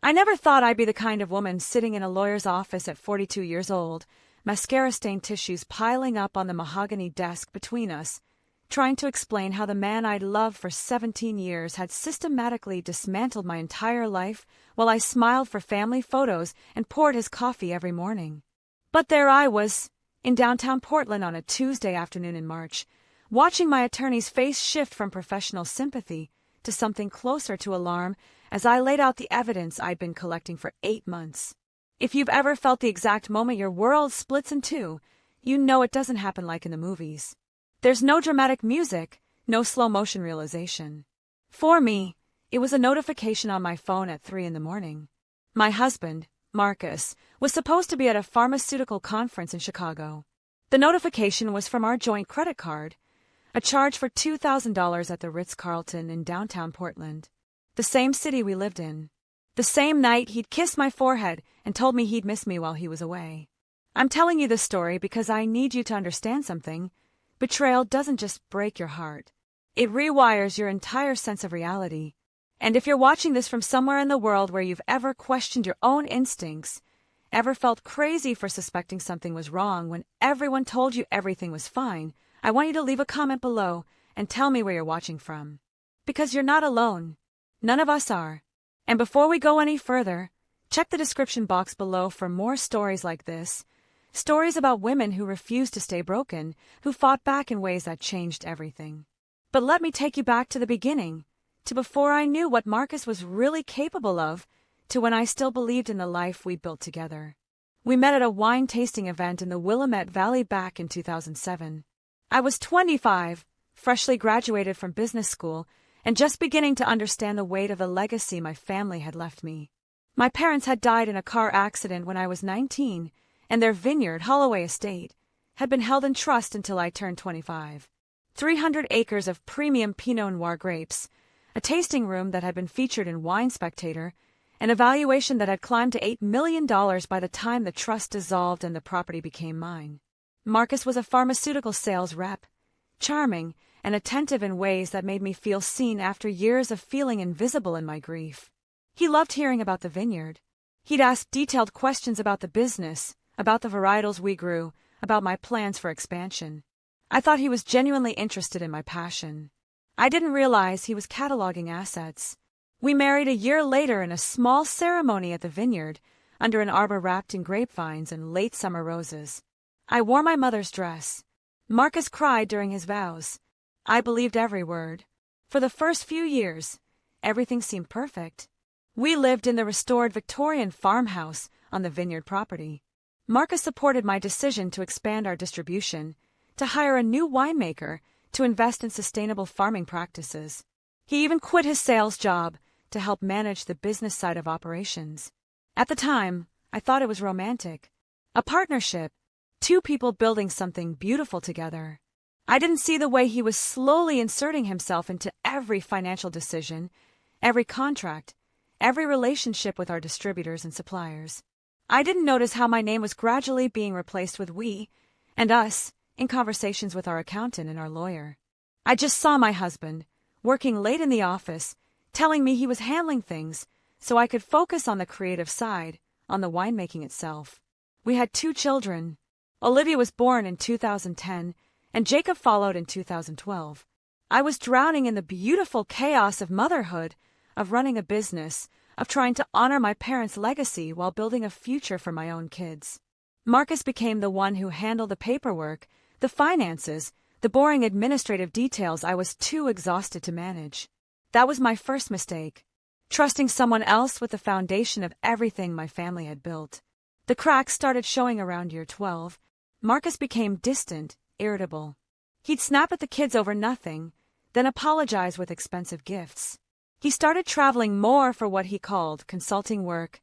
I never thought I'd be the kind of woman sitting in a lawyer's office at 42 years old, mascara-stained tissues piling up on the mahogany desk between us, trying to explain how the man I'd loved for 17 years had systematically dismantled my entire life while I smiled for family photos and poured his coffee every morning. But there I was, in downtown Portland on a Tuesday afternoon in March, watching my attorney's face shift from professional sympathy to something closer to alarm as I laid out the evidence I'd been collecting for 8 months. If you've ever felt the exact moment your world splits in two, you know it doesn't happen like in the movies. There's no dramatic music, no slow-motion realization. For me, it was a notification on my phone at 3 a.m. My husband, Marcus, was supposed to be at a pharmaceutical conference in Chicago. The notification was from our joint credit card, a charge for $2,000 at the Ritz-Carlton in downtown Portland, the same city we lived in. The same night he'd kissed my forehead and told me he'd miss me while he was away. I'm telling you this story because I need you to understand something. Betrayal doesn't just break your heart. It rewires your entire sense of reality. And if you're watching this from somewhere in the world where you've ever questioned your own instincts, ever felt crazy for suspecting something was wrong when everyone told you everything was fine, I want you to leave a comment below and tell me where you're watching from. Because you're not alone. None of us are. And before we go any further, check the description box below for more stories like this. Stories about women who refused to stay broken, who fought back in ways that changed everything. But let me take you back to the beginning, to before I knew what Marcus was really capable of, to when I still believed in the life we built together. We met at a wine tasting event in the Willamette Valley back in 2007. I was 25, freshly graduated from business school, and just beginning to understand the weight of the legacy my family had left me. My parents had died in a car accident when I was 19, and their vineyard, Holloway Estate, had been held in trust until I turned 25. 300 acres of premium Pinot Noir grapes, a tasting room that had been featured in Wine Spectator, an evaluation that had climbed to $8 million by the time the trust dissolved and the property became mine. Marcus was a pharmaceutical sales rep, charming and attentive in ways that made me feel seen after years of feeling invisible in my grief. He loved hearing about the vineyard. He'd ask detailed questions about the business, about the varietals we grew, about my plans for expansion. I thought he was genuinely interested in my passion. I didn't realize he was cataloging assets. We married a year later in a small ceremony at the vineyard, under an arbor wrapped in grapevines and late summer roses. I wore my mother's dress. Marcus cried during his vows. I believed every word. For the first few years, everything seemed perfect. We lived in the restored Victorian farmhouse on the vineyard property. Marcus supported my decision to expand our distribution, to hire a new winemaker, to invest in sustainable farming practices. He even quit his sales job to help manage the business side of operations. At the time, I thought it was romantic. A partnership, two people building something beautiful together. I didn't see the way he was slowly inserting himself into every financial decision, every contract, every relationship with our distributors and suppliers. I didn't notice how my name was gradually being replaced with we and us in conversations with our accountant and our lawyer. I just saw my husband, working late in the office, telling me he was handling things so I could focus on the creative side, on the winemaking itself. We had 2 children. Olivia was born in 2010, and Jacob followed in 2012. I was drowning in the beautiful chaos of motherhood, of running a business, of trying to honor my parents' legacy while building a future for my own kids. Marcus became the one who handled the paperwork, the finances, the boring administrative details I was too exhausted to manage. That was my first mistake, trusting someone else with the foundation of everything my family had built. The cracks started showing around year 12. Marcus became distant, irritable. He'd snap at the kids over nothing, then apologize with expensive gifts. He started traveling more for what he called consulting work,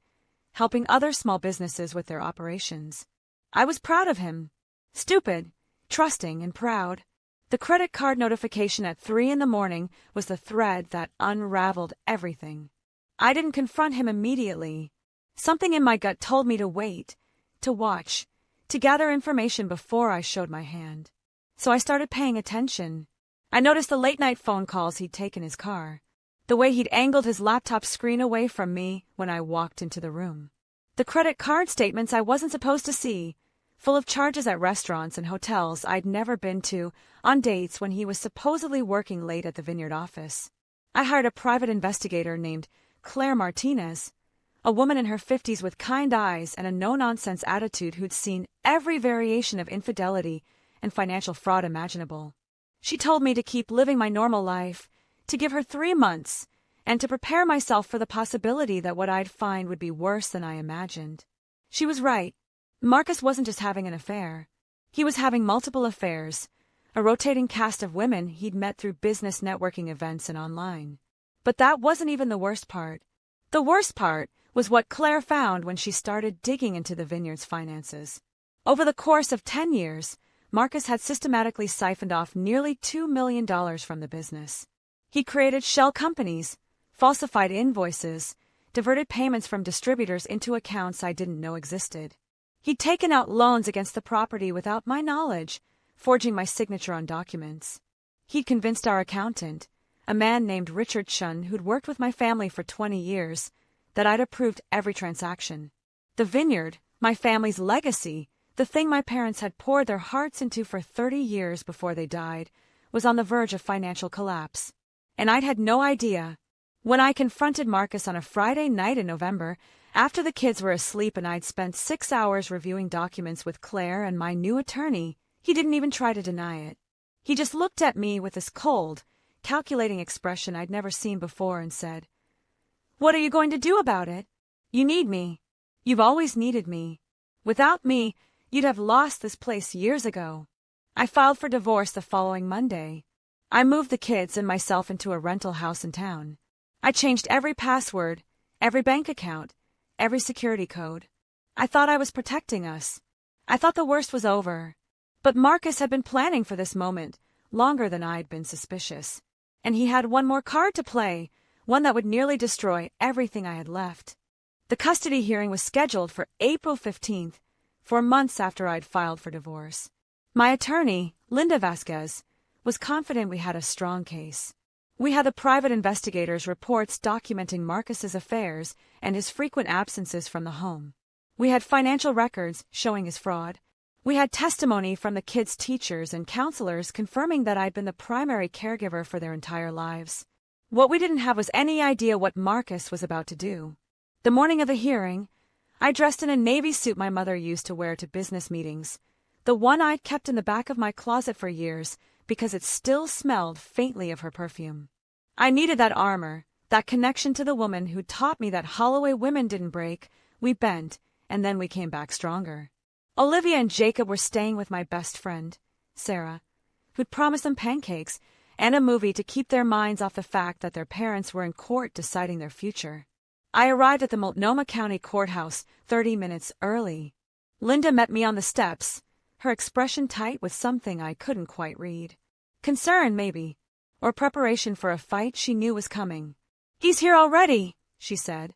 helping other small businesses with their operations. I was proud of him. Stupid, trusting, and proud. The credit card notification at 3 a.m. was the thread that unraveled everything. I didn't confront him immediately. Something in my gut told me to wait, to watch, to gather information before I showed my hand. So I started paying attention. I noticed the late-night phone calls he'd take in his car, the the way he'd angled his laptop screen away from me when I walked into the room. The credit card statements I wasn't supposed to see, full of charges at restaurants and hotels I'd never been to, on dates when he was supposedly working late at the Vineyard office. I hired a private investigator named Claire Martinez, a woman in her 50s with kind eyes and a no-nonsense attitude who'd seen every variation of infidelity and financial fraud imaginable. She told me to keep living my normal life, to give her 3 months, and to prepare myself for the possibility that what I'd find would be worse than I imagined. She was right. Marcus wasn't just having an affair. He was having multiple affairs, a rotating cast of women he'd met through business networking events and online. But that wasn't even the worst part. The worst part was what Claire found when she started digging into the Vineyard's finances. Over the course of 10 years, Marcus had systematically siphoned off nearly $2 million from the business. He created shell companies, falsified invoices, diverted payments from distributors into accounts I didn't know existed. He'd taken out loans against the property without my knowledge, forging my signature on documents. He'd convinced our accountant, a man named Richard Chun who'd worked with my family for 20 years, that I'd approved every transaction. The Vineyard, my family's legacy, the thing my parents had poured their hearts into for 30 years before they died, was on the verge of financial collapse. And I'd had no idea. When I confronted Marcus on a Friday night in November, after the kids were asleep and I'd spent 6 hours reviewing documents with Claire and my new attorney, he didn't even try to deny it. He just looked at me with this cold, calculating expression I'd never seen before and said, "What are you going to do about it? You need me. You've always needed me. Without me, you'd have lost this place years ago." I filed for divorce the following Monday. I moved the kids and myself into a rental house in town. I changed every password, every bank account, every security code. I thought I was protecting us. I thought the worst was over. But Marcus had been planning for this moment longer than I'd been suspicious. And he had one more card to play, one that would nearly destroy everything I had left. The custody hearing was scheduled for April 15th, 4 months after I'd filed for divorce. My attorney, Linda Vasquez, was confident we had a strong case. We had the private investigators' reports documenting Marcus's affairs and his frequent absences from the home. We had financial records showing his fraud. We had testimony from the kids' teachers and counselors confirming that I'd been the primary caregiver for their entire lives. What we didn't have was any idea what Marcus was about to do. The morning of the hearing, I dressed in a navy suit my mother used to wear to business meetings, the one I'd kept in the back of my closet for years because it still smelled faintly of her perfume. I needed that armor, that connection to the woman who taught me that Holloway women didn't break, we bent, and then we came back stronger. Olivia and Jacob were staying with my best friend, Sarah, who'd promised them pancakes and a movie to keep their minds off the fact that their parents were in court deciding their future. I arrived at the Multnomah County Courthouse 30 minutes early. Linda met me on the steps, her expression tight with something I couldn't quite read. Concern, maybe, or preparation for a fight she knew was coming. "He's here already," she said,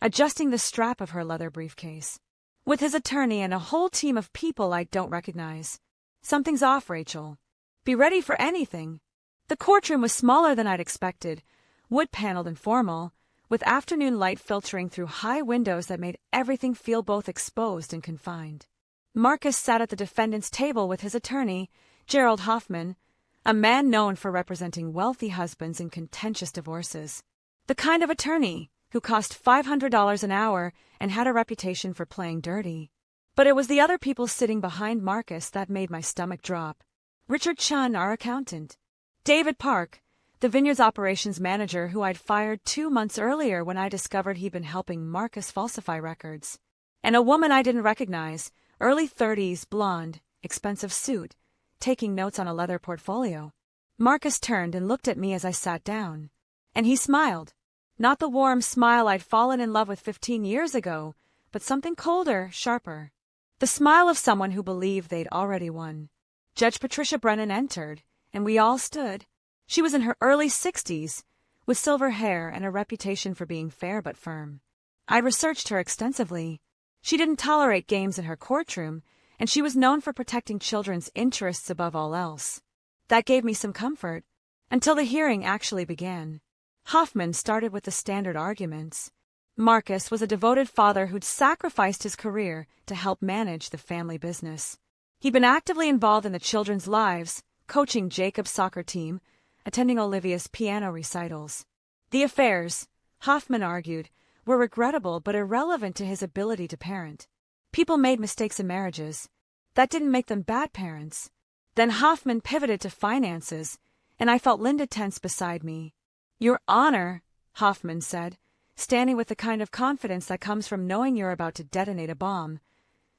adjusting the strap of her leather briefcase. "With his attorney and a whole team of people I don't recognize. Something's off, Rachel. Be ready for anything." The courtroom was smaller than I'd expected, wood-paneled and formal, with afternoon light filtering through high windows that made everything feel both exposed and confined. Marcus sat at the defendant's table with his attorney, Gerald Hoffman, a man known for representing wealthy husbands in contentious divorces. The kind of attorney who cost $500 an hour and had a reputation for playing dirty. But it was the other people sitting behind Marcus that made my stomach drop. Richard Chun, our accountant. David Park, the Vineyard's operations manager who I'd fired 2 months earlier when I discovered he'd been helping Marcus falsify records. And a woman I didn't recognize, early 30s, blonde, expensive suit, taking notes on a leather portfolio. Marcus turned and looked at me as I sat down. And he smiled. Not the warm smile I'd fallen in love with 15 years ago, but something colder, sharper. The smile of someone who believed they'd already won. Judge Patricia Brennan entered, and we all stood. She was in her early 60s, with silver hair and a reputation for being fair but firm. I researched her extensively. She didn't tolerate games in her courtroom, and she was known for protecting children's interests above all else. That gave me some comfort, until the hearing actually began. Hoffman started with the standard arguments. Marcus was a devoted father who'd sacrificed his career to help manage the family business. He'd been actively involved in the children's lives, coaching Jacob's soccer team, attending Olivia's piano recitals. The affairs, Hoffman argued, were regrettable but irrelevant to his ability to parent. People made mistakes in marriages. That didn't make them bad parents. Then Hoffman pivoted to finances, and I felt Linda tense beside me. "Your Honor," Hoffman said, standing with the kind of confidence that comes from knowing you're about to detonate a bomb.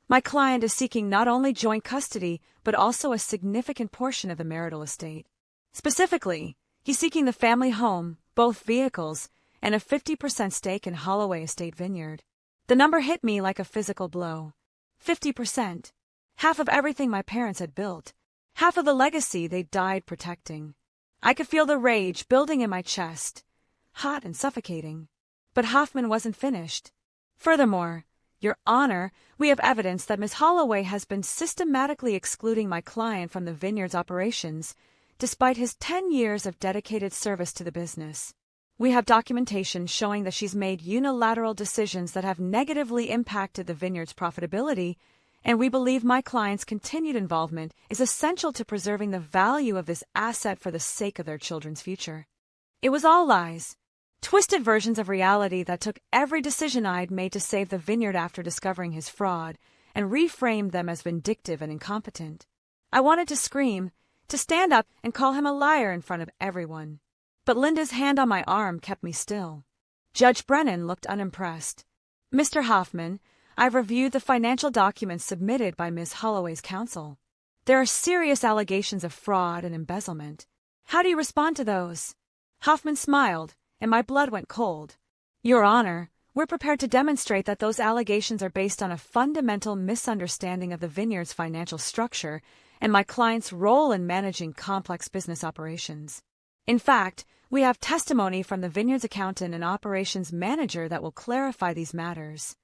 "My client is seeking not only joint custody, but also a significant portion of the marital estate. Specifically, he's seeking the family home, both vehicles, and a 50% stake in Holloway Estate Vineyard." The number hit me like a physical blow. 50%. Half of everything my parents had built. Half of the legacy they died protecting. I could feel the rage building in my chest, hot and suffocating. But Hoffman wasn't finished. "Furthermore, Your Honor, we have evidence that Ms. Holloway has been systematically excluding my client from the vineyard's operations, despite his 10 years of dedicated service to the business. We have documentation showing that she's made unilateral decisions that have negatively impacted the vineyard's profitability, and we believe my client's continued involvement is essential to preserving the value of this asset for the sake of their children's future." It was all lies. Twisted versions of reality that took every decision I'd made to save the vineyard after discovering his fraud and reframed them as vindictive and incompetent. I wanted to scream, to stand up and call him a liar in front of everyone. But Linda's hand on my arm kept me still. Judge Brennan looked unimpressed. "Mr. Hoffman, I've reviewed the financial documents submitted by Ms. Holloway's counsel. There are serious allegations of fraud and embezzlement. How do you respond to those?" Hoffman smiled, and my blood went cold. "Your Honor, we're prepared to demonstrate that those allegations are based on a fundamental misunderstanding of the vineyard's financial structure and my client's role in managing complex business operations. In fact, we have testimony from the vineyard's accountant and operations manager that will clarify these matters."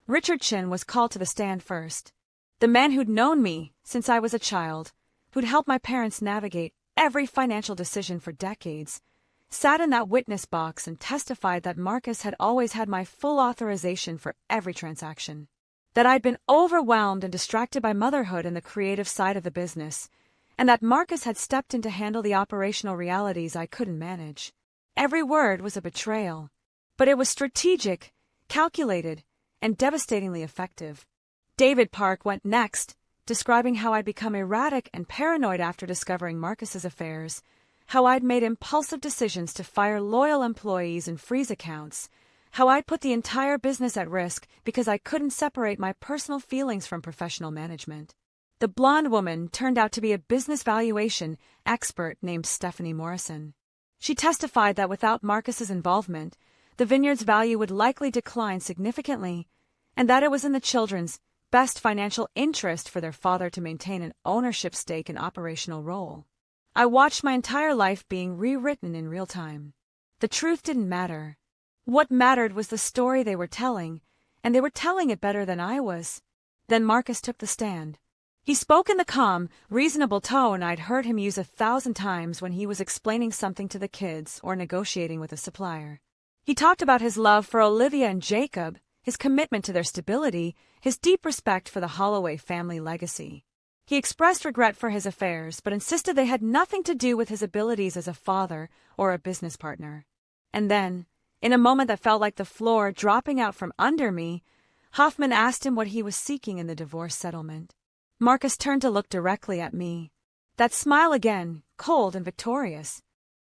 Richard Chin was called to the stand first. The man who'd known me since I was a child, who'd helped my parents navigate every financial decision for decades, sat in that witness box and testified that Marcus had always had my full authorization for every transaction, that I'd been overwhelmed and distracted by motherhood and the creative side of the business, and that Marcus had stepped in to handle the operational realities I couldn't manage. Every word was a betrayal, but it was strategic, calculated, and devastatingly effective. David Park went next, describing how I'd become erratic and paranoid after discovering Marcus's affairs, how I'd made impulsive decisions to fire loyal employees and freeze accounts, how I'd put the entire business at risk because I couldn't separate my personal feelings from professional management. The blonde woman turned out to be a business valuation expert named Stephanie Morrison. She testified that without Marcus's involvement, the vineyard's value would likely decline significantly, and that it was in the children's best financial interest for their father to maintain an ownership stake and operational role. I watched my entire life being rewritten in real time. The truth didn't matter. What mattered was the story they were telling, and they were telling it better than I was. Then Marcus took the stand. He spoke in the calm, reasonable tone I'd heard him use 1,000 times when he was explaining something to the kids or negotiating with a supplier. He talked about his love for Olivia and Jacob, his commitment to their stability, his deep respect for the Holloway family legacy. He expressed regret for his affairs, but insisted they had nothing to do with his abilities as a father or a business partner. And then, in a moment that felt like the floor dropping out from under me, Hoffman asked him what he was seeking in the divorce settlement. Marcus turned to look directly at me. That smile again, cold and victorious.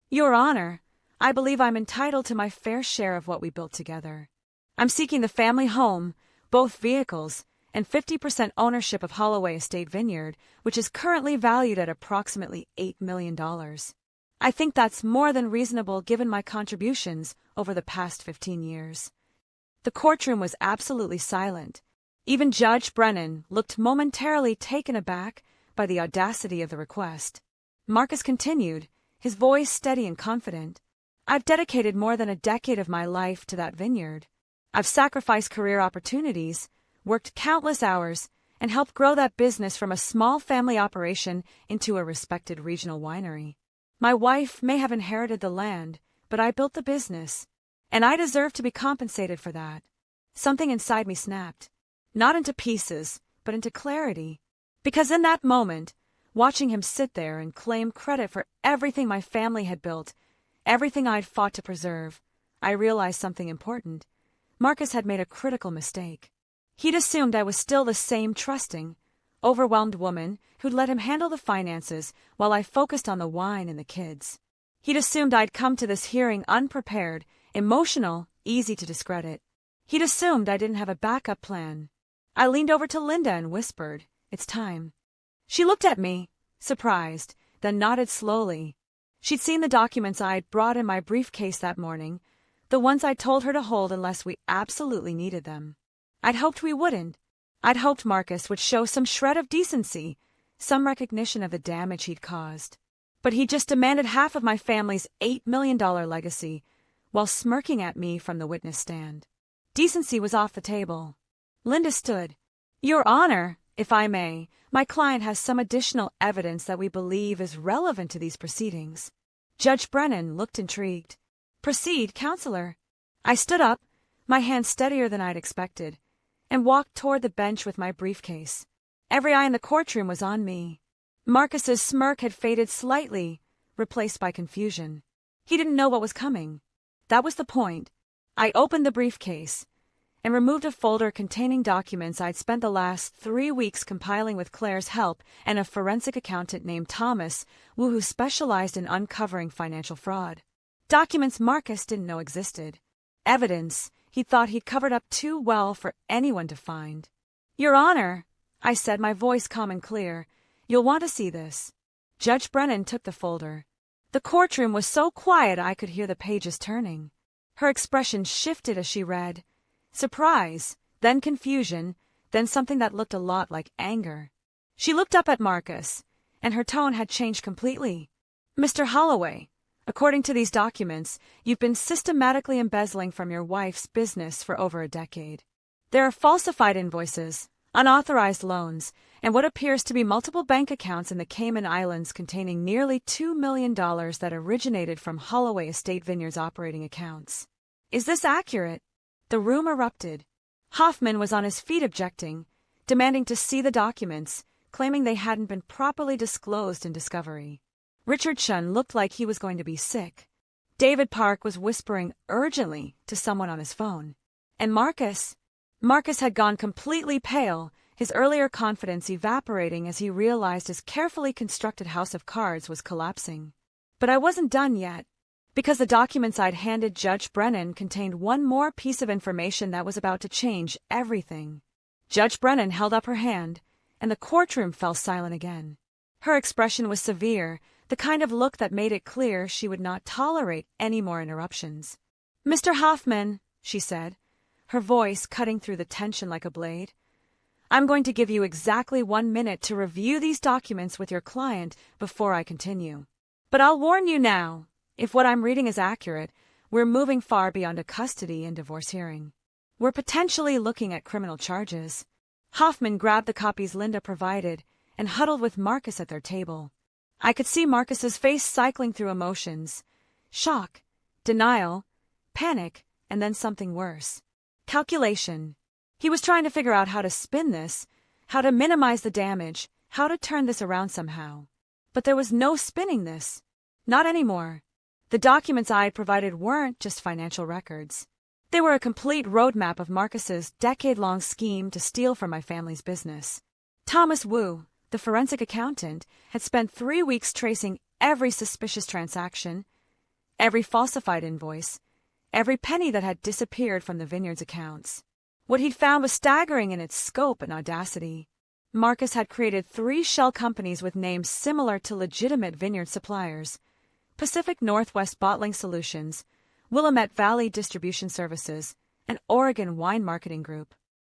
"Your Honor, I believe I'm entitled to my fair share of what we built together. I'm seeking the family home, both vehicles, and 50% ownership of Holloway Estate Vineyard, which is currently valued at approximately $8 million. I think that's more than reasonable given my contributions over the past 15 years. The courtroom was absolutely silent. Even Judge Brennan looked momentarily taken aback by the audacity of the request. Marcus continued, his voice steady and confident. "I've dedicated more than a decade of my life to that vineyard. I've sacrificed career opportunities, worked countless hours, and helped grow that business from a small family operation into a respected regional winery. My wife may have inherited the land, but I built the business. And I deserve to be compensated for that. Something inside me snapped. Not into pieces, but into clarity. Because in that moment, watching him sit there and claim credit for everything my family had built, everything I'd fought to preserve, I realized something important. Marcus had made a critical mistake. He'd assumed I was still the same trusting, overwhelmed woman who'd let him handle the finances while I focused on the wine and the kids. He'd assumed I'd come to this hearing unprepared, emotional, easy to discredit. He'd assumed I didn't have a backup plan. I leaned over to Linda and whispered, "It's time." She looked at me, surprised, then nodded slowly. She'd seen the documents I'd brought in my briefcase that morning, the ones I'd told her to hold unless we absolutely needed them. I'd hoped we wouldn't. I'd hoped Marcus would show some shred of decency, some recognition of the damage he'd caused. But he just demanded half of my family's $8 million legacy, while smirking at me from the witness stand. Decency was off the table. Linda stood. "Your Honor, if I may, my client has some additional evidence that we believe is relevant to these proceedings." Judge Brennan looked intrigued. "Proceed, Counselor." I stood up, my hand steadier than I'd expected, and walked toward the bench with my briefcase. Every eye in the courtroom was on me. Marcus's smirk had faded slightly, replaced by confusion. He didn't know what was coming. That was the point. I opened the briefcase and removed a folder containing documents I'd spent the last 3 weeks compiling with Claire's help and a forensic accountant named Thomas, who specialized in uncovering financial fraud. Documents Marcus didn't know existed. Evidence he thought he'd covered up too well for anyone to find. "Your Honor," I said, my voice calm and clear, "you'll want to see this." Judge Brennan took the folder. The courtroom was so quiet I could hear the pages turning. Her expression shifted as she read. Surprise, then confusion, then something that looked a lot like anger. She looked up at Marcus, and her tone had changed completely. "Mr. Holloway, according to these documents, you've been systematically embezzling from your wife's business for over a decade. There are falsified invoices, unauthorized loans, and what appears to be multiple bank accounts in the Cayman Islands containing nearly $2 million that originated from Holloway Estate Vineyards operating accounts. Is this accurate?" The room erupted. Hoffman was on his feet objecting, demanding to see the documents, claiming they hadn't been properly disclosed in discovery. Richard Shun looked like he was going to be sick. David Park was whispering urgently to someone on his phone. And Marcus had gone completely pale, his earlier confidence evaporating as he realized his carefully constructed house of cards was collapsing. But I wasn't done yet, because the documents I'd handed Judge Brennan contained one more piece of information that was about to change everything. Judge Brennan held up her hand, and the courtroom fell silent again. Her expression was severe, the kind of look that made it clear she would not tolerate any more interruptions. "Mr. Hoffman," she said, her voice cutting through the tension like a blade, "I'm going to give you exactly 1 minute to review these documents with your client before I continue. But I'll warn you now, if what I'm reading is accurate, we're moving far beyond a custody and divorce hearing. We're potentially looking at criminal charges." Hoffman grabbed the copies Linda provided and huddled with Marcus at their table. I could see Marcus's face cycling through emotions. Shock, denial, panic, and then something worse. Calculation. He was trying to figure out how to spin this, how to minimize the damage, how to turn this around somehow. But there was no spinning this. Not anymore. The documents I had provided weren't just financial records. They were a complete roadmap of Marcus's decade-long scheme to steal from my family's business. Thomas Wu, the forensic accountant, had spent 3 weeks tracing every suspicious transaction, every falsified invoice, every penny that had disappeared from the vineyard's accounts. What he'd found was staggering in its scope and audacity. Marcus had created 3 shell companies with names similar to legitimate vineyard suppliers: Pacific Northwest Bottling Solutions, Willamette Valley Distribution Services, and Oregon Wine Marketing Group.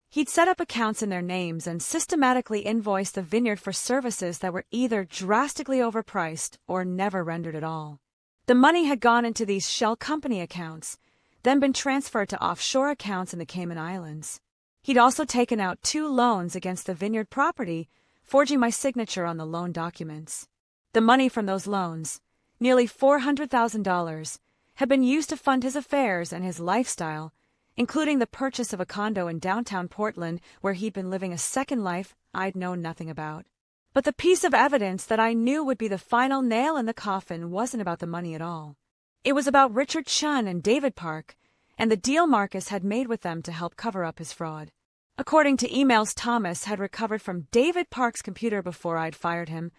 He'd set up accounts in their names and systematically invoiced the vineyard for services that were either drastically overpriced or never rendered at all. The money had gone into these shell company accounts, then been transferred to offshore accounts in the Cayman Islands. He'd also taken out 2 loans against the vineyard property, forging my signature on the loan documents. The money from those loans, nearly $400,000, had been used to fund his affairs and his lifestyle, including the purchase of a condo in downtown Portland where he'd been living a second life I'd known nothing about. But the piece of evidence that I knew would be the final nail in the coffin wasn't about the money at all. It was about Richard Chun and David Park, and the deal Marcus had made with them to help cover up his fraud. According to emails Thomas had recovered from David Park's computer before I'd fired him,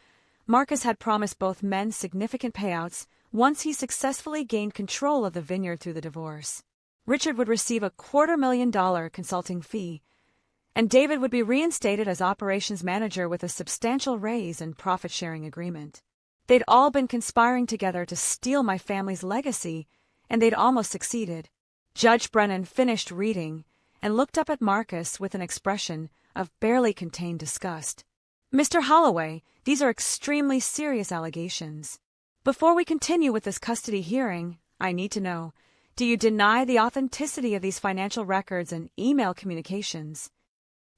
Marcus had promised both men significant payouts once he successfully gained control of the vineyard through the divorce. Richard would receive a $250,000 consulting fee, and David would be reinstated as operations manager with a substantial raise and profit-sharing agreement. They'd all been conspiring together to steal my family's legacy, and they'd almost succeeded. Judge Brennan finished reading and looked up at Marcus with an expression of barely contained disgust. "Mr. Holloway, these are extremely serious allegations. Before we continue with this custody hearing, I need to know, do you deny the authenticity of these financial records and email communications?"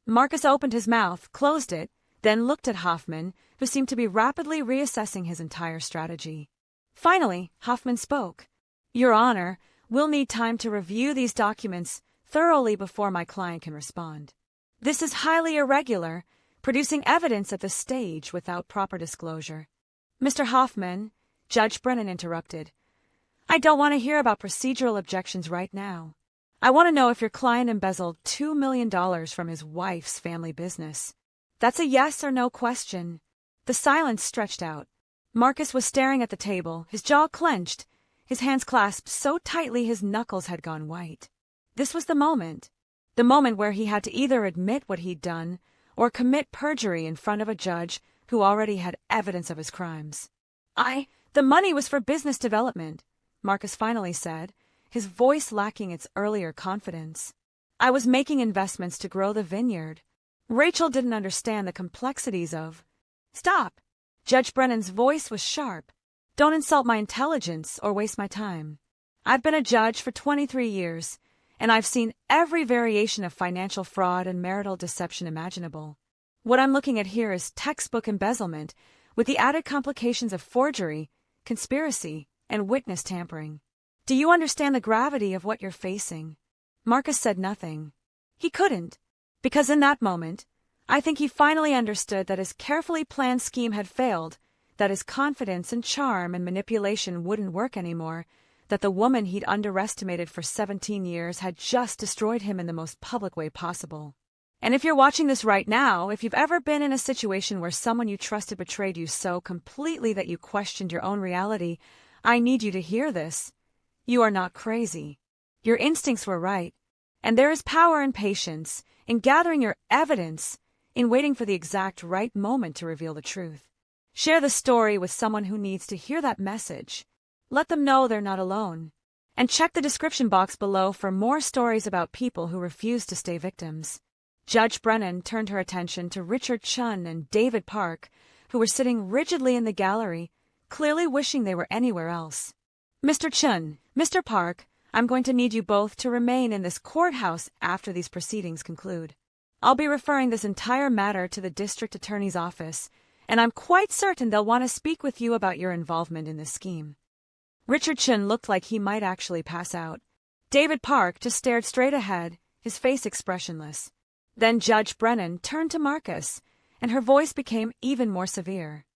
Marcus opened his mouth, closed it, then looked at Hoffman, who seemed to be rapidly reassessing his entire strategy. Finally, Hoffman spoke. "Your Honor, we'll need time to review these documents thoroughly before my client can respond. This is highly irregular, producing evidence at this stage without proper disclosure." "Mr. Hoffman," Judge Brennan interrupted, "I don't want to hear about procedural objections right now. I want to know if your client embezzled $2 million from his wife's family business. That's a yes or no question." The silence stretched out. Marcus was staring at the table, his jaw clenched, his hands clasped so tightly his knuckles had gone white. This was the moment where he had to either admit what he'd done or commit perjury in front of a judge who already had evidence of his crimes. The money was for business development," Marcus finally said, his voice lacking its earlier confidence. "I was making investments to grow the vineyard." Rachel didn't understand the complexities of... "Stop!" Judge Brennan's voice was sharp. "Don't insult my intelligence or waste my time. I've been a judge for 23 years, and I've seen every variation of financial fraud and marital deception imaginable. What I'm looking at here is textbook embezzlement, with the added complications of forgery, conspiracy, and witness tampering. Do you understand the gravity of what you're facing?" Marcus said nothing. He couldn't, because in that moment, I think he finally understood that his carefully planned scheme had failed, that his confidence and charm and manipulation wouldn't work anymore, that the woman he'd underestimated for 17 years had just destroyed him in the most public way possible. And if you're watching this right now, if you've ever been in a situation where someone you trusted betrayed you so completely that you questioned your own reality, I need you to hear this. You are not crazy. Your instincts were right, and there is power in patience, in gathering your evidence, in waiting for the exact right moment to reveal the truth. Share the story with someone who needs to hear that message. Let them know they're not alone. And check the description box below for more stories about people who refuse to stay victims. Judge Brennan turned her attention to Richard Chun and David Park, who were sitting rigidly in the gallery, clearly wishing they were anywhere else. "Mr. Chun, Mr. Park, I'm going to need you both to remain in this courthouse after these proceedings conclude. I'll be referring this entire matter to the district attorney's office, and I'm quite certain they'll want to speak with you about your involvement in this scheme." Richard Chun looked like he might actually pass out. David Park just stared straight ahead, his face expressionless. Then Judge Brennan turned to Marcus, and her voice became even more severe.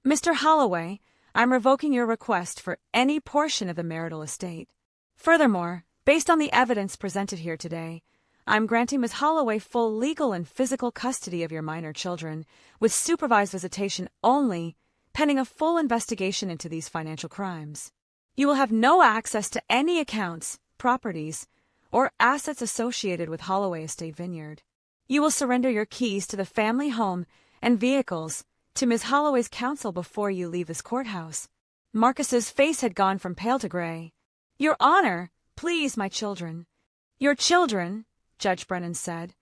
"Mr. Holloway, I'm revoking your request for any portion of the marital estate. Furthermore, based on the evidence presented here today, I'm granting Ms. Holloway full legal and physical custody of your minor children, with supervised visitation only, pending a full investigation into these financial crimes. You will have no access to any accounts, properties, or assets associated with Holloway Estate Vineyard. You will surrender your keys to the family home and vehicles to Ms. Holloway's counsel before you leave this courthouse." Marcus's face had gone from pale to gray. "Your Honor, please, my children." "Your children," Judge Brennan said,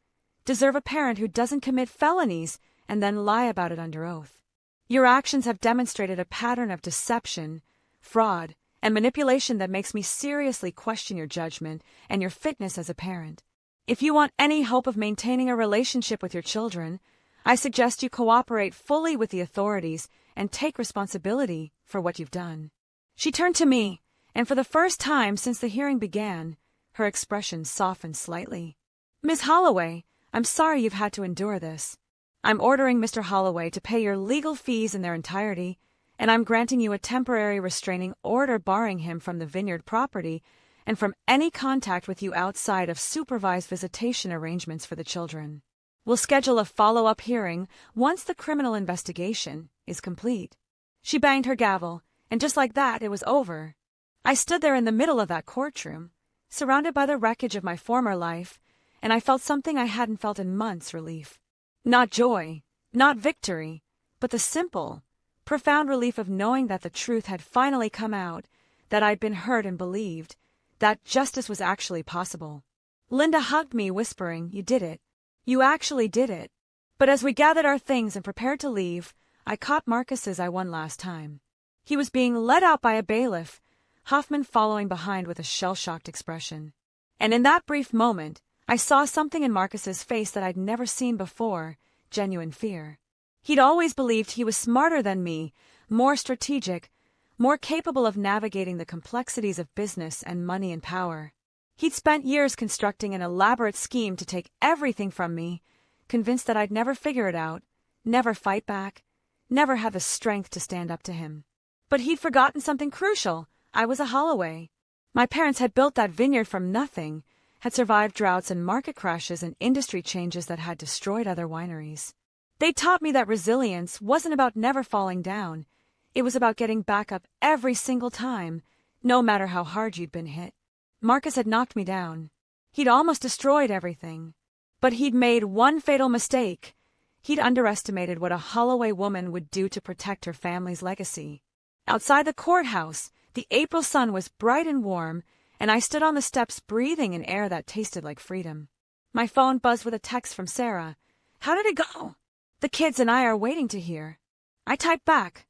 "deserve a parent who doesn't commit felonies and then lie about it under oath. Your actions have demonstrated a pattern of deception, fraud, and manipulation that makes me seriously question your judgment and your fitness as a parent. If you want any hope of maintaining a relationship with your children, I suggest you cooperate fully with the authorities and take responsibility for what you've done." She turned to me, and for the first time since the hearing began, her expression softened slightly. "Miss Holloway, I'm sorry you've had to endure this. I'm ordering Mr. Holloway to pay your legal fees in their entirety, and I'm granting you a temporary restraining order barring him from the vineyard property and from any contact with you outside of supervised visitation arrangements for the children. We'll schedule a follow-up hearing once the criminal investigation is complete." She banged her gavel, and just like that, it was over. I stood there in the middle of that courtroom, surrounded by the wreckage of my former life, and I felt something I hadn't felt in months: relief. Not joy, not victory, but the simple, profound relief of knowing that the truth had finally come out, that I'd been heard and believed, that justice was actually possible. Linda hugged me, whispering, "You did it. You actually did it." But as we gathered our things and prepared to leave, I caught Marcus's eye one last time. He was being led out by a bailiff, Hoffman following behind with a shell-shocked expression. And in that brief moment, I saw something in Marcus's face that I'd never seen before: genuine fear. He'd always believed he was smarter than me, more strategic, more capable of navigating the complexities of business and money and power. He'd spent years constructing an elaborate scheme to take everything from me, convinced that I'd never figure it out, never fight back, never have the strength to stand up to him. But he'd forgotten something crucial. I was a Holloway. My parents had built that vineyard from nothing, had survived droughts and market crashes and industry changes that had destroyed other wineries. They taught me that resilience wasn't about never falling down. It was about getting back up every single time, no matter how hard you'd been hit. Marcus had knocked me down. He'd almost destroyed everything. But he'd made one fatal mistake. He'd underestimated what a Holloway woman would do to protect her family's legacy. Outside the courthouse, the April sun was bright and warm, and I stood on the steps breathing in air that tasted like freedom. My phone buzzed with a text from Sarah. "How did it go?" "The kids and I are waiting to hear." I typed back,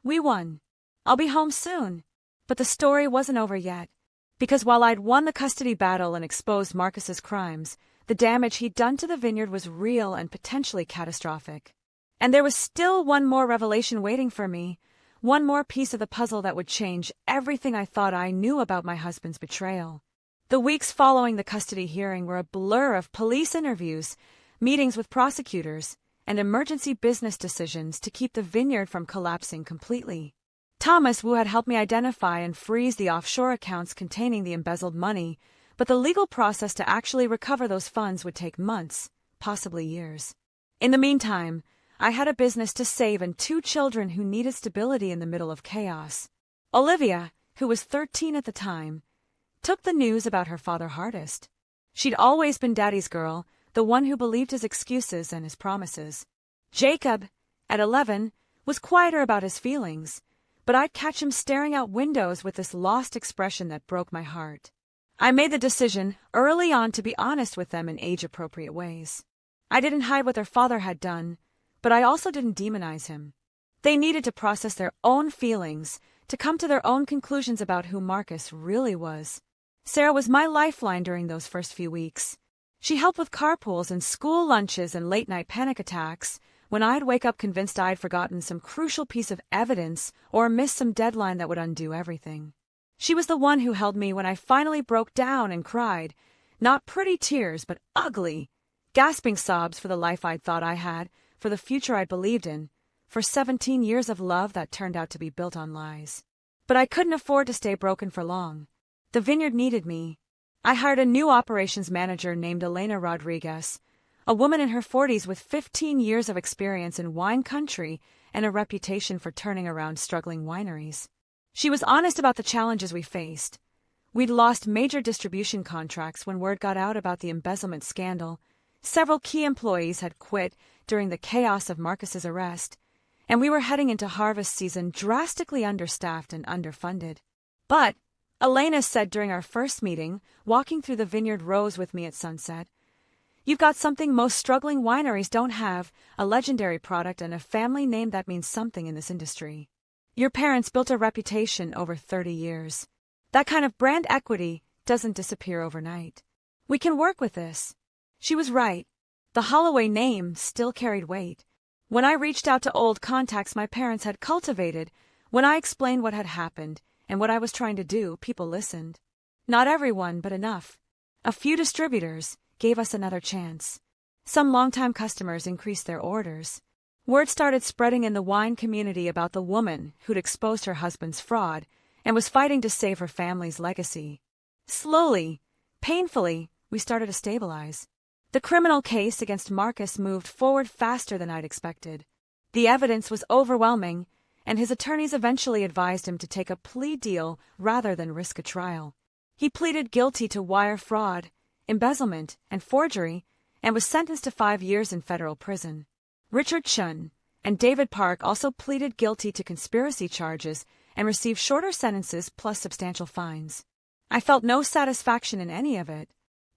"We won. I'll be home soon." But the story wasn't over yet, because while I'd won the custody battle and exposed Marcus's crimes, the damage he'd done to the vineyard was real and potentially catastrophic. And there was still one more revelation waiting for me, one more piece of the puzzle that would change everything I thought I knew about my husband's betrayal. The weeks following the custody hearing were a blur of police interviews, meetings with prosecutors, and emergency business decisions to keep the vineyard from collapsing completely. Thomas Wu had helped me identify and freeze the offshore accounts containing the embezzled money, but the legal process to actually recover those funds would take months, possibly years. In the meantime, I had a business to save and 2 children who needed stability in the middle of chaos. Olivia, who was 13 at the time, took the news about her father hardest. She'd always been Daddy's girl, the one who believed his excuses and his promises. Jacob, at 11, was quieter about his feelings, but I'd catch him staring out windows with this lost expression that broke my heart. I made the decision early on to be honest with them in age-appropriate ways. I didn't hide what their father had done, but I also didn't demonize him. They needed to process their own feelings, to come to their own conclusions about who Marcus really was. Sarah was my lifeline during those first few weeks. She helped with carpools and school lunches and late-night panic attacks when I'd wake up convinced I'd forgotten some crucial piece of evidence or missed some deadline that would undo everything. She was the one who held me when I finally broke down and cried, not pretty tears, but ugly, gasping sobs for the life I'd thought I had, for the future I'd believed in, for 17 years of love that turned out to be built on lies. But I couldn't afford to stay broken for long. The vineyard needed me. I hired a new operations manager named Elena Rodriguez, a woman in her 40s with 15 years of experience in wine country and a reputation for turning around struggling wineries. She was honest about the challenges we faced. We'd lost major distribution contracts when word got out about the embezzlement scandal. Several key employees had quit during the chaos of Marcus's arrest, and we were heading into harvest season drastically understaffed and underfunded. But, Elena said during our first meeting, walking through the vineyard rows with me at sunset, "You've got something most struggling wineries don't have, a legendary product and a family name that means something in this industry. Your parents built a reputation over 30 years. That kind of brand equity doesn't disappear overnight. We can work with this." She was right. The Holloway name still carried weight. When I reached out to old contacts my parents had cultivated, when I explained what had happened, and what I was trying to do, people listened. Not everyone, but enough. A few distributors gave us another chance. Some longtime customers increased their orders. Word started spreading in the wine community about the woman who'd exposed her husband's fraud and was fighting to save her family's legacy. Slowly, painfully, we started to stabilize. The criminal case against Marcus moved forward faster than I'd expected. The evidence was overwhelming, and his attorneys eventually advised him to take a plea deal rather than risk a trial. He pleaded guilty to wire fraud, embezzlement, and forgery, and was sentenced to 5 years in federal prison. Richard Chun and David Park also pleaded guilty to conspiracy charges and received shorter sentences plus substantial fines. I felt no satisfaction in any of it.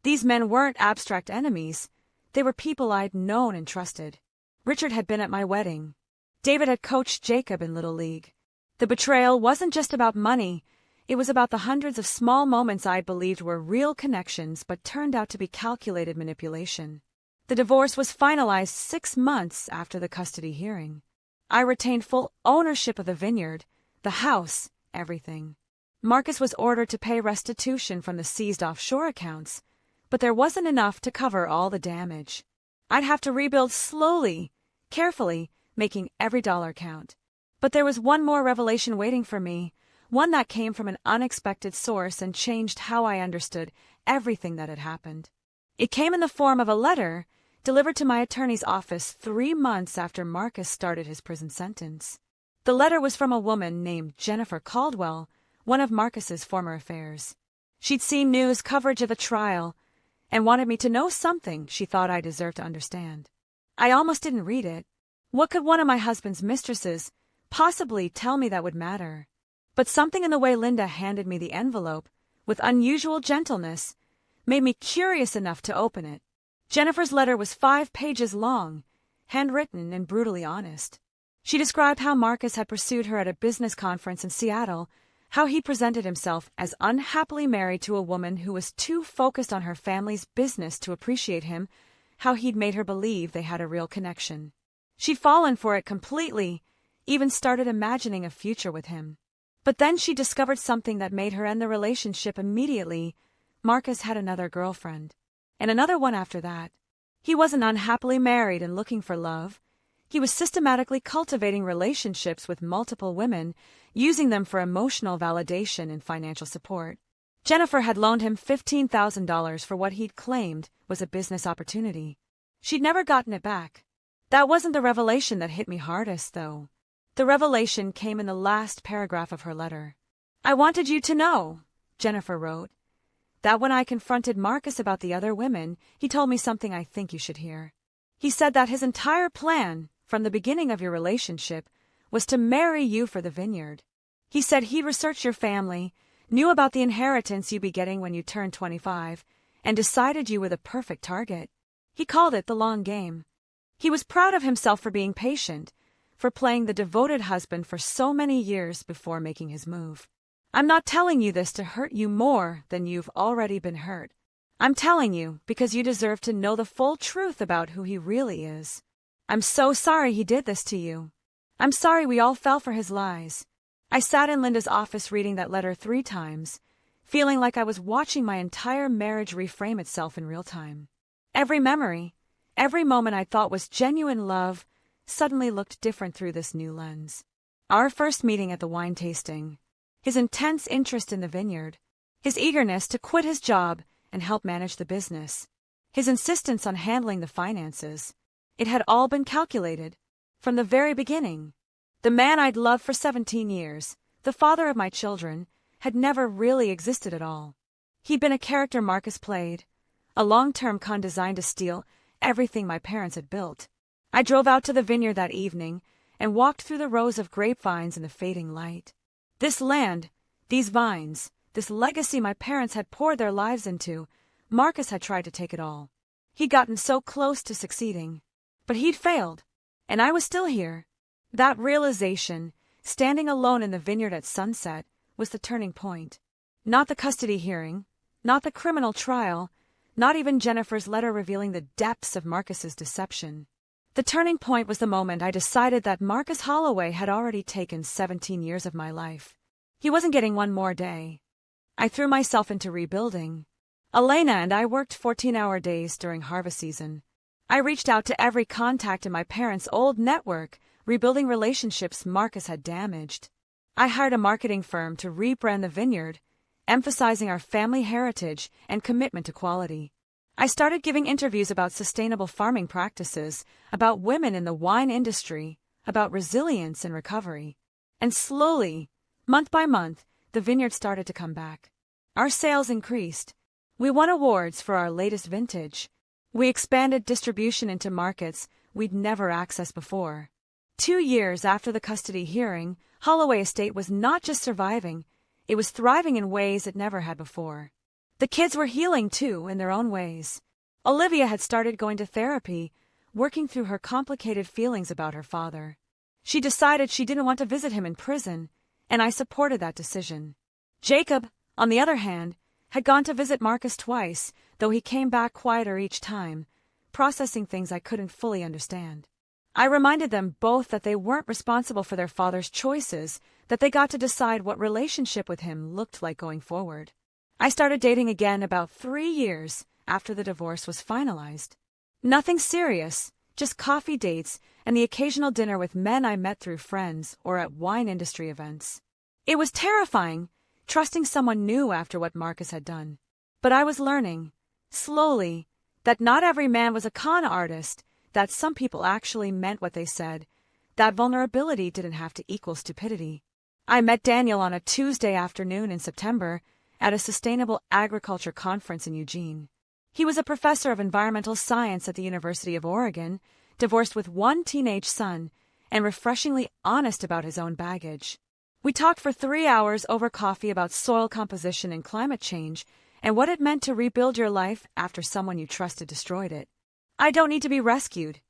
These men weren't abstract enemies. They were people I'd known and trusted. Richard had been at my wedding. David had coached Jacob in Little League. The betrayal wasn't just about money. It was about the hundreds of small moments I'd believed were real connections but turned out to be calculated manipulation. The divorce was finalized 6 months after the custody hearing. I retained full ownership of the vineyard, the house, everything. Marcus was ordered to pay restitution from the seized offshore accounts, but there wasn't enough to cover all the damage. I'd have to rebuild slowly, carefully, making every dollar count. But there was one more revelation waiting for me, one that came from an unexpected source and changed how I understood everything that had happened. It came in the form of a letter delivered to my attorney's office 3 months after Marcus started his prison sentence. The letter was from a woman named Jennifer Caldwell, one of Marcus's former affairs. She'd seen news coverage of the trial and wanted me to know something she thought I deserved to understand. I almost didn't read it. What could one of my husband's mistresses possibly tell me that would matter? But something in the way Linda handed me the envelope, with unusual gentleness, made me curious enough to open it. Jennifer's letter was 5 pages long, handwritten and brutally honest. She described how Marcus had pursued her at a business conference in Seattle, how he presented himself as unhappily married to a woman who was too focused on her family's business to appreciate him, how he'd made her believe they had a real connection. She'd fallen for it completely, even started imagining a future with him. But then she discovered something that made her end the relationship immediately. Marcus had another girlfriend. And another one after that. He wasn't unhappily married and looking for love. He was systematically cultivating relationships with multiple women, using them for emotional validation and financial support. Jennifer had loaned him $15,000 for what he'd claimed was a business opportunity. She'd never gotten it back. That wasn't the revelation that hit me hardest, though. The revelation came in the last paragraph of her letter. "I wanted you to know," Jennifer wrote, "that when I confronted Marcus about the other women, he told me something I think you should hear. He said that his entire plan, from the beginning of your relationship, was to marry you for the vineyard. He said he'd researched your family, knew about the inheritance you'd be getting when you turned 25, and decided you were the perfect target. He called it the long game. He was proud of himself for being patient, for playing the devoted husband for so many years before making his move. I'm not telling you this to hurt you more than you've already been hurt. I'm telling you because you deserve to know the full truth about who he really is. I'm so sorry he did this to you. I'm sorry we all fell for his lies." I sat in Linda's office reading that letter 3 times, feeling like I was watching my entire marriage reframe itself in real time. Every memory, every moment I thought was genuine love, suddenly looked different through this new lens. Our first meeting at the wine tasting, his intense interest in the vineyard, his eagerness to quit his job and help manage the business, his insistence on handling the finances. It had all been calculated. From the very beginning. The man I'd loved for 17 years, the father of my children, had never really existed at all. He'd been a character Marcus played, a long-term con designed to steal everything my parents had built. I drove out to the vineyard that evening and walked through the rows of grapevines in the fading light. This land, these vines, this legacy my parents had poured their lives into, Marcus had tried to take it all. He'd gotten so close to succeeding. But he'd failed, and I was still here. That realization, standing alone in the vineyard at sunset, was the turning point. Not the custody hearing, not the criminal trial, not even Jennifer's letter revealing the depths of Marcus's deception. The turning point was the moment I decided that Marcus Holloway had already taken 17 years of my life. He wasn't getting one more day. I threw myself into rebuilding. Elena and I worked 14-hour days during harvest season. I reached out to every contact in my parents' old network, rebuilding relationships Marcus had damaged. I hired a marketing firm to rebrand the vineyard, emphasizing our family heritage and commitment to quality. I started giving interviews about sustainable farming practices, about women in the wine industry, about resilience and recovery. And slowly, month by month, the vineyard started to come back. Our sales increased. We won awards for our latest vintage. We expanded distribution into markets we'd never accessed before. 2 years after the custody hearing, Holloway Estate was not just surviving, it was thriving in ways it never had before. The kids were healing, too, in their own ways. Olivia had started going to therapy, working through her complicated feelings about her father. She decided she didn't want to visit him in prison, and I supported that decision. Jacob, on the other hand, had gone to visit Marcus twice, though he came back quieter each time, processing things I couldn't fully understand. I reminded them both that they weren't responsible for their father's choices, that they got to decide what relationship with him looked like going forward. I started dating again about 3 years after the divorce was finalized. Nothing serious, just coffee dates and the occasional dinner with men I met through friends or at wine industry events. It was terrifying, trusting someone new after what Marcus had done. But I was learning, slowly, that not every man was a con artist, that some people actually meant what they said, that vulnerability didn't have to equal stupidity. I met Daniel on a Tuesday afternoon in September at a sustainable agriculture conference in Eugene. He was a professor of environmental science at the University of Oregon, divorced with 1 teenage son, and refreshingly honest about his own baggage. We talked for 3 hours over coffee about soil composition and climate change, and what it meant to rebuild your life after someone you trusted destroyed it. I don't need to be rescued.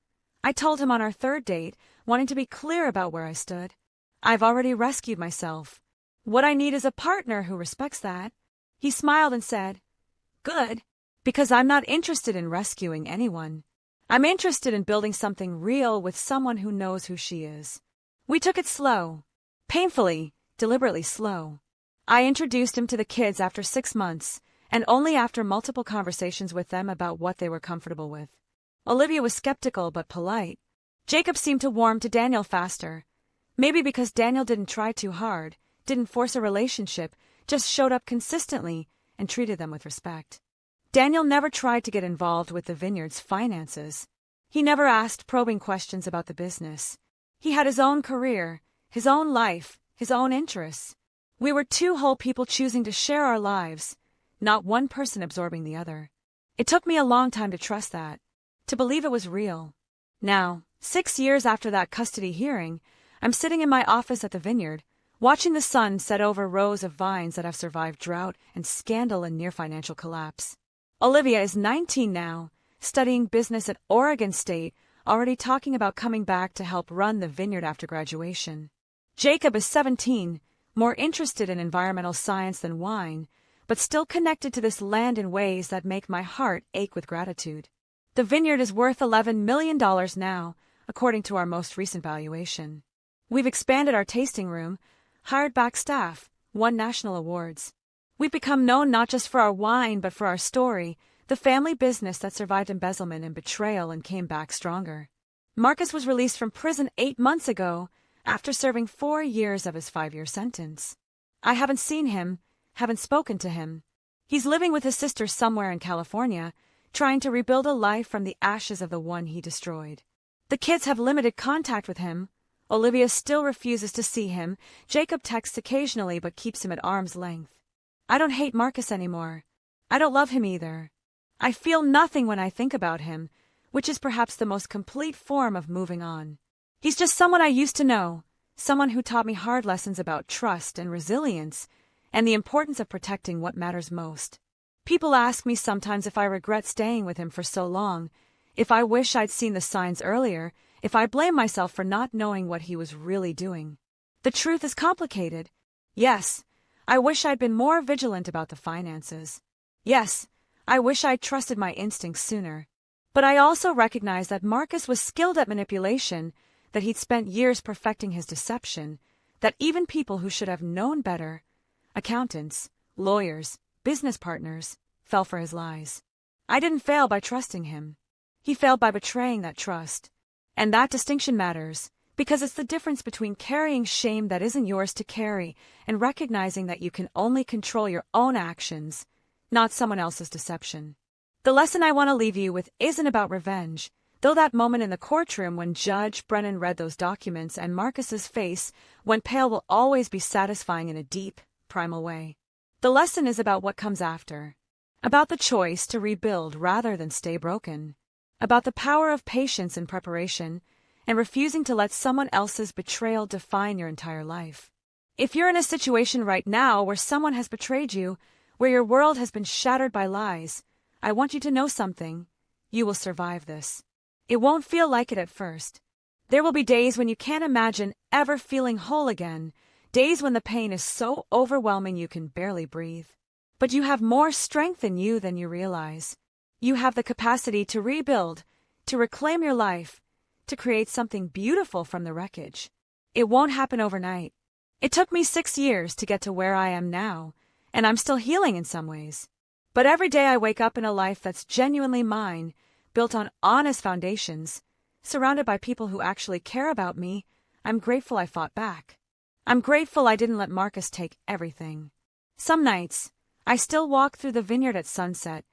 I told him on our 3rd date, wanting to be clear about where I stood. I've already rescued myself. What I need is a partner who respects that. He smiled and said, "Good, because I'm not interested in rescuing anyone. I'm interested in building something real with someone who knows who she is." We took it slow. Painfully, deliberately slow. I introduced him to the kids after 6 months, and only after multiple conversations with them about what they were comfortable with. Olivia was skeptical but polite. Jacob seemed to warm to Daniel faster. Maybe because Daniel didn't try too hard, didn't force a relationship, just showed up consistently and treated them with respect. Daniel never tried to get involved with the vineyard's finances. He never asked probing questions about the business. He had his own career, his own life, his own interests. We were 2 whole people choosing to share our lives, not one person absorbing the other. It took me a long time to trust that, to believe it was real. Now, 6 years after that custody hearing, I'm sitting in my office at the vineyard, watching the sun set over rows of vines that have survived drought and scandal and near financial collapse. Olivia is 19 now, studying business at Oregon State, already talking about coming back to help run the vineyard after graduation. Jacob is 17, more interested in environmental science than wine, but still connected to this land in ways that make my heart ache with gratitude. The vineyard is worth $11 million now, according to our most recent valuation. We've expanded our tasting room, hired back staff, won national awards. We've become known not just for our wine but for our story, the family business that survived embezzlement and betrayal and came back stronger. Marcus was released from prison 8 months ago after serving 4 years of his 5-year sentence. I haven't seen him, haven't spoken to him. He's living with his sister somewhere in California, trying to rebuild a life from the ashes of the one he destroyed. The kids have limited contact with him. Olivia still refuses to see him. Jacob texts occasionally but keeps him at arm's length. I don't hate Marcus anymore. I don't love him either. I feel nothing when I think about him, which is perhaps the most complete form of moving on. He's just someone I used to know, someone who taught me hard lessons about trust and resilience, and the importance of protecting what matters most. People ask me sometimes if I regret staying with him for so long, if I wish I'd seen the signs earlier, if I blame myself for not knowing what he was really doing. The truth is complicated. Yes, I wish I'd been more vigilant about the finances. Yes, I wish I'd trusted my instincts sooner. But I also recognize that Marcus was skilled at manipulation, that he'd spent years perfecting his deception, That even people who should have known better, accountants, lawyers, business partners, fell for his lies. I didn't fail by trusting him. He failed by betraying that trust. And that distinction matters, because it's the difference between carrying shame that isn't yours to carry and recognizing that you can only control your own actions, not someone else's deception. The lesson I want to leave you with isn't about revenge, though that moment in the courtroom when Judge Brennan read those documents and Marcus's face went pale will always be satisfying in a deep, primal way. The lesson is about what comes after, about the choice to rebuild rather than stay broken, about the power of patience and preparation, and refusing to let someone else's betrayal define your entire life. If you're in a situation right now where someone has betrayed you, where your world has been shattered by lies, I want you to know something. You will survive this. It won't feel like it at first. There will be days when you can't imagine ever feeling whole again, days when the pain is so overwhelming you can barely breathe. But you have more strength in you than you realize. You have the capacity to rebuild, to reclaim your life, to create something beautiful from the wreckage. It won't happen overnight. It took me 6 years to get to where I am now, and I'm still healing in some ways. But every day I wake up in a life that's genuinely mine, built on honest foundations, surrounded by people who actually care about me. I'm grateful I fought back. I'm grateful I didn't let Marcus take everything. Some nights, I still walk through the vineyard at sunset,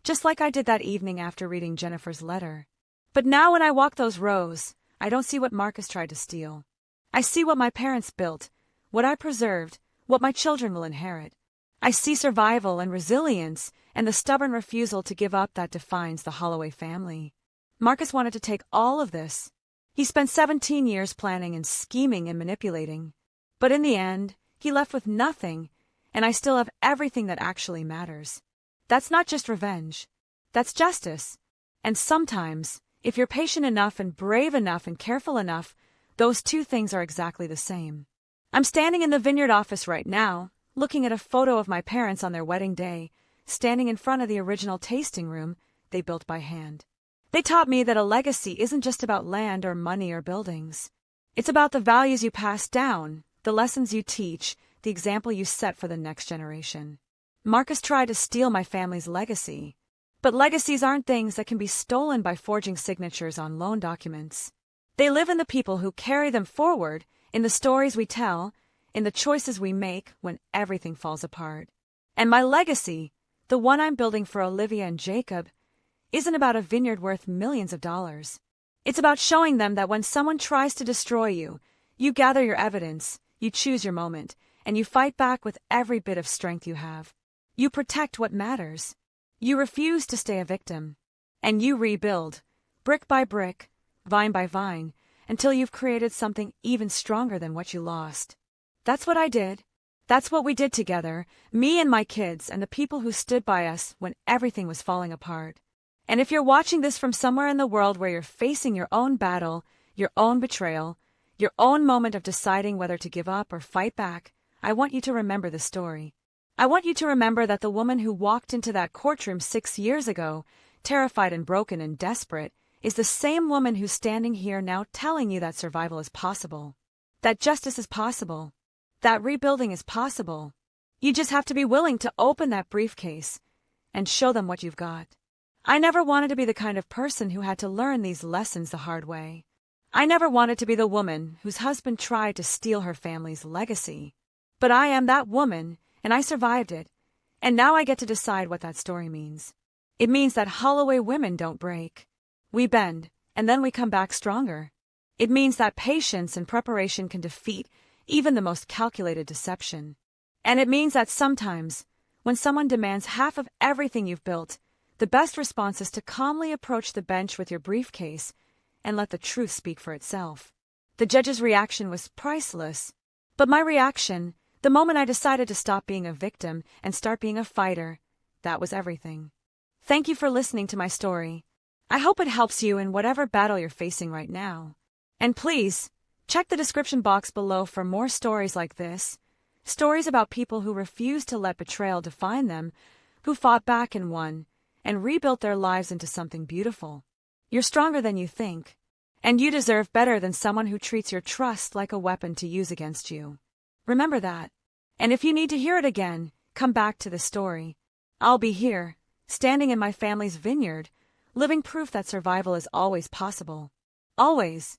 just like I did that evening after reading Jennifer's letter. But now when I walk those rows, I don't see what Marcus tried to steal. I see what my parents built, what I preserved, what my children will inherit. I see survival and resilience and the stubborn refusal to give up that defines the Holloway family. Marcus wanted to take all of this. He spent 17 years planning and scheming and manipulating. But in the end, he left with nothing, and I still have everything that actually matters. That's not just revenge. That's justice. And sometimes, if you're patient enough and brave enough and careful enough, those two things are exactly the same. I'm standing in the vineyard office right now, looking at a photo of my parents on their wedding day, standing in front of the original tasting room they built by hand. They taught me that a legacy isn't just about land or money or buildings. It's about the values you pass down, the lessons you teach, the example you set for the next generation. Marcus tried to steal my family's legacy. But legacies aren't things that can be stolen by forging signatures on loan documents. They live in the people who carry them forward, in the stories we tell, in the choices we make when everything falls apart. And my legacy, the one I'm building for Olivia and Jacob, isn't about a vineyard worth millions of dollars. It's about showing them that when someone tries to destroy you, you gather your evidence, you choose your moment, and you fight back with every bit of strength you have. You protect what matters. You refuse to stay a victim. And you rebuild, brick by brick, vine by vine, until you've created something even stronger than what you lost. That's what I did. That's what we did together, me and my kids and the people who stood by us when everything was falling apart. And if you're watching this from somewhere in the world where you're facing your own battle, your own betrayal, your own moment of deciding whether to give up or fight back, I want you to remember the story. I want you to remember that the woman who walked into that courtroom 6 years ago, terrified and broken and desperate, is the same woman who's standing here now telling you that survival is possible, that justice is possible, that rebuilding is possible. You just have to be willing to open that briefcase and show them what you've got. I never wanted to be the kind of person who had to learn these lessons the hard way. I never wanted to be the woman whose husband tried to steal her family's legacy. But I am that woman, and I survived it, and now I get to decide what that story means. It means that Holloway women don't break. We bend, and then we come back stronger. It means that patience and preparation can defeat even the most calculated deception. And it means that sometimes, when someone demands half of everything you've built, the best response is to calmly approach the bench with your briefcase and let the truth speak for itself. The judge's reaction was priceless. But my reaction, the moment I decided to stop being a victim and start being a fighter, that was everything. Thank you for listening to my story. I hope it helps you in whatever battle you're facing right now. And please, check the description box below for more stories like this. Stories about people who refused to let betrayal define them, who fought back and won, and rebuilt their lives into something beautiful. You're stronger than you think. And you deserve better than someone who treats your trust like a weapon to use against you. Remember that. And if you need to hear it again, come back to the story. I'll be here, standing in my family's vineyard, living proof that survival is always possible. Always.